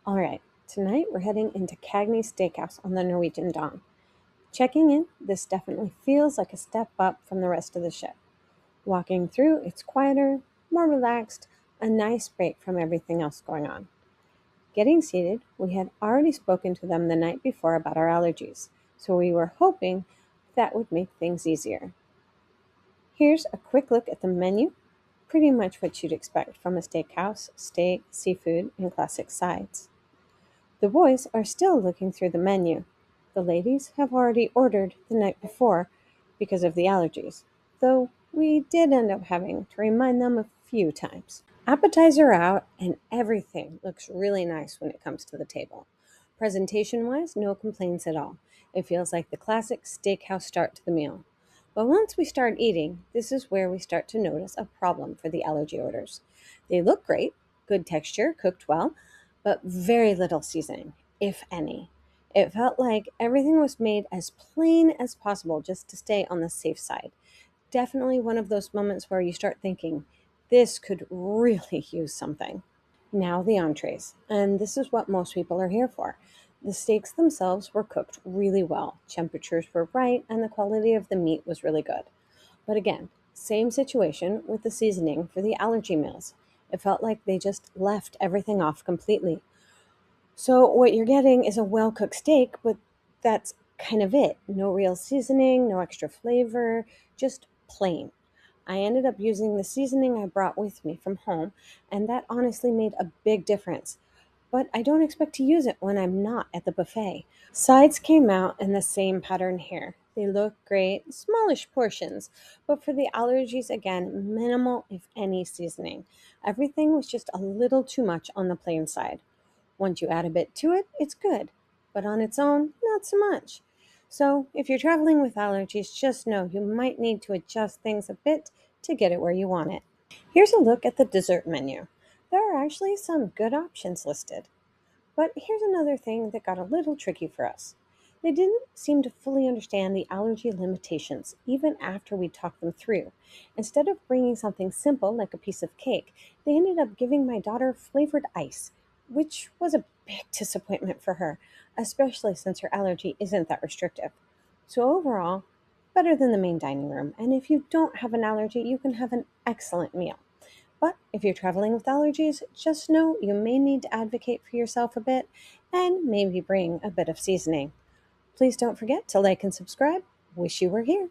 All right, tonight we're heading into Cagney Steakhouse on the Norwegian Dawn. Checking in, this definitely feels like a step up from the rest of the ship. Walking through, it's quieter, more relaxed, a nice break from everything else going on. Getting seated, we had already spoken to them the night before about our allergies, so we were hoping that would make things easier. Here's a quick look at the menu, pretty much what you'd expect from a steakhouse: steak, seafood, and classic sides. The boys are still looking through the menu. The ladies have already ordered the night before because of the allergies, though we did end up having to remind them a few times. Appetizer out, and everything looks really nice when it comes to the table. Presentation wise, no complaints at all. It feels like the classic steakhouse start to the meal. But once we start eating, this is where we start to notice a problem for the allergy orders. They look great, good texture, cooked well, but very little seasoning, if any. It felt like everything was made as plain as possible just to stay on the safe side. Definitely one of those moments where you start thinking, this could really use something. Now the entrees, and this is what most people are here for. The steaks themselves were cooked really well, temperatures were right, and the quality of the meat was really good. But again, same situation with the seasoning for the allergy meals. It felt like they just left everything off completely. So what you're getting is a well-cooked steak, but that's kind of it. No real seasoning, no extra flavor, just plain. I ended up using the seasoning I brought with me from home, and that honestly made a big difference. But I don't expect to use it when I'm not at the buffet. Sides came out in the same pattern here. They look great, smallish portions, but for the allergies, again, minimal, if any, seasoning. Everything was just a little too much on the plain side. Once you add a bit to it, it's good, but on its own, not so much. So, if you're traveling with allergies, just know you might need to adjust things a bit to get it where you want it. Here's a look at the dessert menu. There are actually some good options listed. But here's another thing that got a little tricky for us. They didn't seem to fully understand the allergy limitations, even after we talked them through. Instead of bringing something simple like a piece of cake, they ended up giving my daughter flavored ice, which was a big disappointment for her, especially since her allergy isn't that restrictive. So, overall, better than the main dining room. And if you don't have an allergy, you can have an excellent meal. But if you're traveling with allergies, just know you may need to advocate for yourself a bit and maybe bring a bit of seasoning. Please don't forget to like and subscribe. Wish you were here.